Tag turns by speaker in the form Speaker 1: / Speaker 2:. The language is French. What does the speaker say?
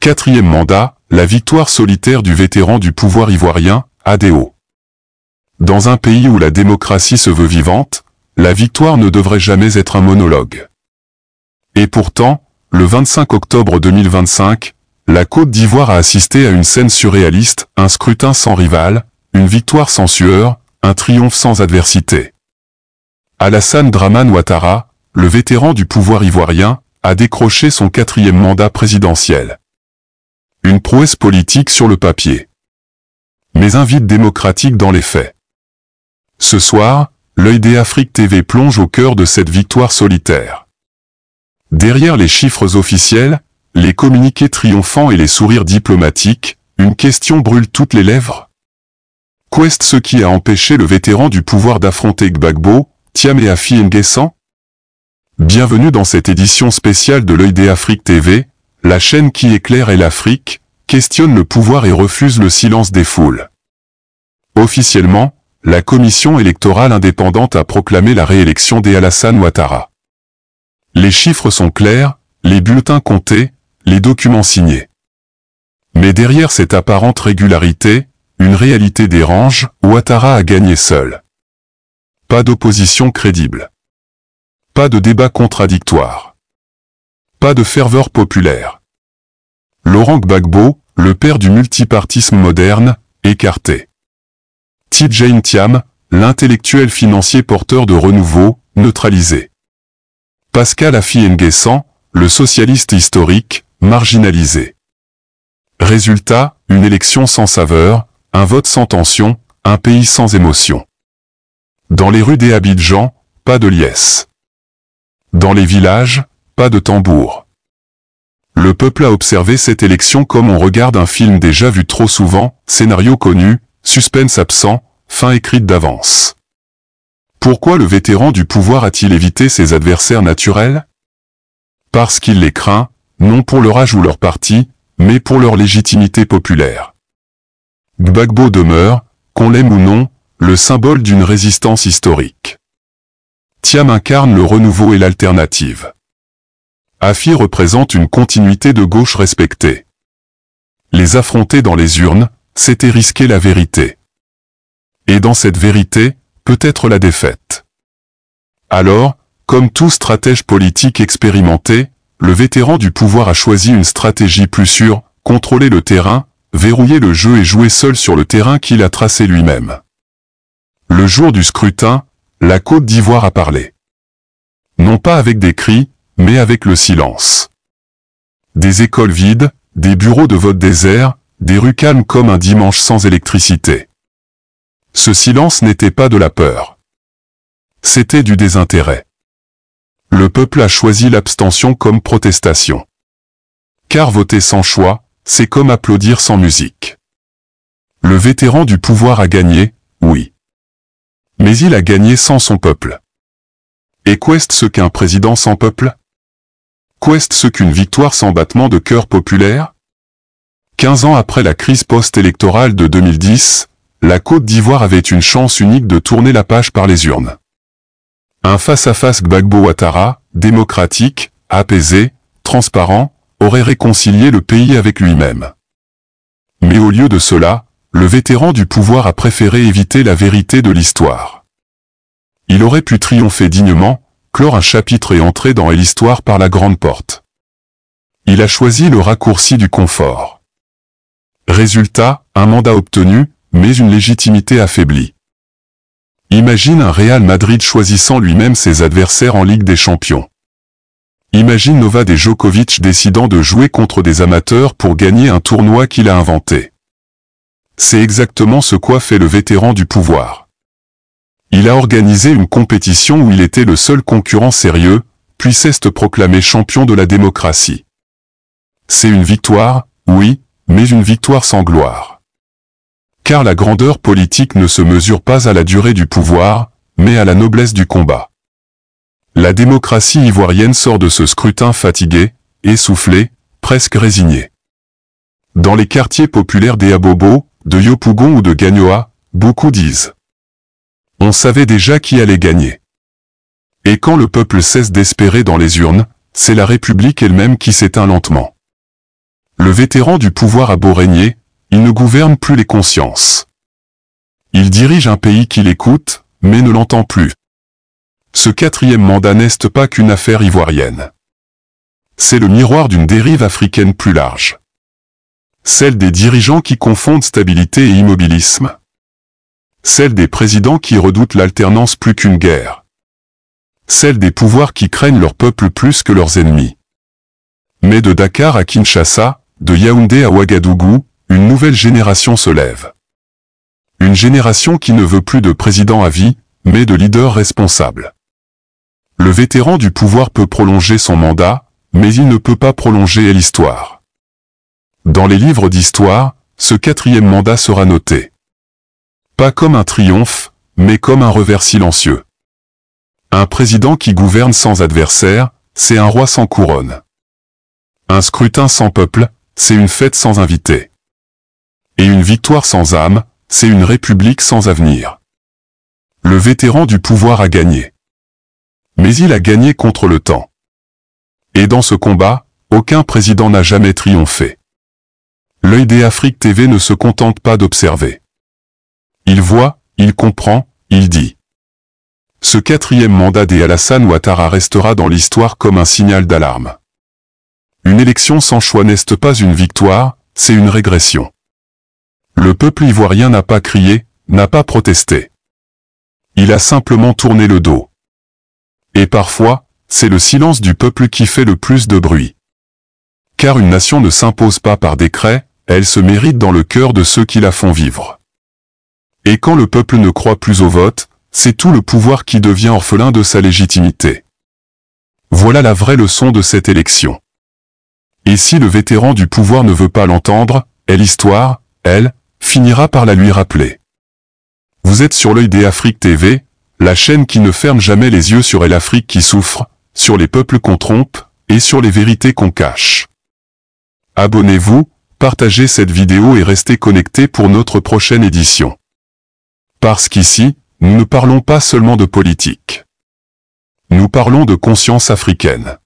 Speaker 1: 4e mandat, la victoire solitaire du vétéran du pouvoir ivoirien, ADO. Dans un pays où la démocratie se veut vivante, la victoire ne devrait jamais être un monologue. Et pourtant, le 25 octobre 2025, la Côte d'Ivoire a assisté à une scène surréaliste, un scrutin sans rival, une victoire sans sueur, un triomphe sans adversité. Alassane Dramane Ouattara, le vétéran du pouvoir ivoirien, a décroché son 4e mandat présidentiel. Une prouesse politique sur le papier. Mais un vide démocratique dans les faits. Ce soir, l'œil d'Afrique TV plonge au cœur de cette victoire solitaire. Derrière les chiffres officiels, les communiqués triomphants et les sourires diplomatiques, une question brûle toutes les lèvres. Qu'est ce qui a empêché le vétéran du pouvoir d'affronter Gbagbo, Thiam et Affi N'Guessan? Bienvenue dans cette édition spéciale de l'œil d'Afrique TV, la chaîne qui éclaire l'Afrique, questionne le pouvoir et refuse le silence des foules. Officiellement, la commission électorale indépendante a proclamé la réélection d'Alassane Ouattara. Les chiffres sont clairs, les bulletins comptés, les documents signés. Mais derrière cette apparente régularité, une réalité dérange, Ouattara a gagné seul. Pas d'opposition crédible. Pas de débat contradictoire. Pas de ferveur populaire. Laurent Gbagbo, le père du multipartisme moderne, écarté. Tidjane Thiam, l'intellectuel financier porteur de renouveau, neutralisé. Pascal Affi N'Guessan, le socialiste historique, marginalisé. Résultat, une élection sans saveur, un vote sans tension, un pays sans émotion. Dans les rues d'Abidjan, pas de liesse. Dans les villages, pas de tambour. Le peuple a observé cette élection comme on regarde un film déjà vu trop souvent, scénario connu, suspense absent, fin écrite d'avance. Pourquoi le vétéran du pouvoir a-t-il évité ses adversaires naturels? Parce qu'il les craint, non pour leur âge ou leur parti, mais pour leur légitimité populaire. Gbagbo demeure, qu'on l'aime ou non, le symbole d'une résistance historique. Thiam incarne le renouveau et l'alternative. Affi représente une continuité de gauche respectée. Les affronter dans les urnes, c'était risquer la vérité. Et dans cette vérité, peut-être la défaite. Alors, comme tout stratège politique expérimenté, le vétéran du pouvoir a choisi une stratégie plus sûre, contrôler le terrain, verrouiller le jeu et jouer seul sur le terrain qu'il a tracé lui-même. Le jour du scrutin, la Côte d'Ivoire a parlé. Non pas avec des cris, mais avec le silence. Des écoles vides, des bureaux de vote déserts, des rues calmes comme un dimanche sans électricité. Ce silence n'était pas de la peur. C'était du désintérêt. Le peuple a choisi l'abstention comme protestation. Car voter sans choix, c'est comme applaudir sans musique. Le vétéran du pouvoir a gagné, oui. Mais il a gagné sans son peuple. Et qu'est ce qu'un président sans peuple? Qu'est ce qu'une victoire sans battement de cœur populaire? 15 ans après la crise post-électorale de 2010, la Côte d'Ivoire avait une chance unique de tourner la page par les urnes. Un face-à-face Gbagbo-Ouattara, démocratique, apaisé, transparent, aurait réconcilié le pays avec lui-même. Mais au lieu de cela, le vétéran du pouvoir a préféré éviter la vérité de l'histoire. Il aurait pu triompher dignement, clore un chapitre et entrer dans l'histoire par la grande porte. Il a choisi le raccourci du confort. Résultat, un mandat obtenu, mais une légitimité affaiblie. Imagine un Real Madrid choisissant lui-même ses adversaires en Ligue des Champions. Imagine Novak Djokovic décidant de jouer contre des amateurs pour gagner un tournoi qu'il a inventé. C'est exactement ce qu'a fait le vétéran du pouvoir. Il a organisé une compétition où il était le seul concurrent sérieux, puis s'est proclamé champion de la démocratie. C'est une victoire, oui, mais une victoire sans gloire. Car la grandeur politique ne se mesure pas à la durée du pouvoir, mais à la noblesse du combat. La démocratie ivoirienne sort de ce scrutin fatiguée, essoufflée, presque résignée. Dans les quartiers populaires d'Abobo, de Yopougon ou de Gagnoa, beaucoup disent « On savait déjà qui allait gagner ». Et quand le peuple cesse d'espérer dans les urnes, c'est la République elle-même qui s'éteint lentement. Le vétéran du pouvoir a beau régner, il ne gouverne plus les consciences. Il dirige un pays qui l'écoute, mais ne l'entend plus. Ce quatrième mandat n'est pas qu'une affaire ivoirienne. C'est le miroir d'une dérive africaine plus large. Celle des dirigeants qui confondent stabilité et immobilisme. Celle des présidents qui redoutent l'alternance plus qu'une guerre. Celle des pouvoirs qui craignent leur peuple plus que leurs ennemis. Mais de Dakar à Kinshasa, de Yaoundé à Ouagadougou, une nouvelle génération se lève. Une génération qui ne veut plus de président à vie, mais de leader responsable. Le vétéran du pouvoir peut prolonger son mandat, mais il ne peut pas prolonger l'histoire. Dans les livres d'histoire, ce quatrième mandat sera noté. Pas comme un triomphe, mais comme un revers silencieux. Un président qui gouverne sans adversaire, c'est un roi sans couronne. Un scrutin sans peuple, c'est une fête sans invité. Et une victoire sans âme, c'est une république sans avenir. Le vétéran du pouvoir a gagné. Mais il a gagné contre le temps. Et dans ce combat, aucun président n'a jamais triomphé. L'œil des Afrique TV ne se contente pas d'observer. Il voit, il comprend, il dit. Ce quatrième mandat des Alassane Ouattara restera dans l'histoire comme un signal d'alarme. Une élection sans choix n'est pas une victoire, c'est une régression. Le peuple ivoirien n'a pas crié, n'a pas protesté. Il a simplement tourné le dos. Et parfois, c'est le silence du peuple qui fait le plus de bruit. Car une nation ne s'impose pas par décret, elle se mérite dans le cœur de ceux qui la font vivre. Et quand le peuple ne croit plus au vote, c'est tout le pouvoir qui devient orphelin de sa légitimité. Voilà la vraie leçon de cette élection. Et si le vétéran du pouvoir ne veut pas l'entendre, l'histoire, elle, finira par la lui rappeler. Vous êtes sur l'œil des Afrique TV, la chaîne qui ne ferme jamais les yeux sur l'Afrique qui souffre, sur les peuples qu'on trompe, et sur les vérités qu'on cache. Abonnez-vous, partagez cette vidéo et restez connectés pour notre prochaine édition. Parce qu'ici, nous ne parlons pas seulement de politique. Nous parlons de conscience africaine.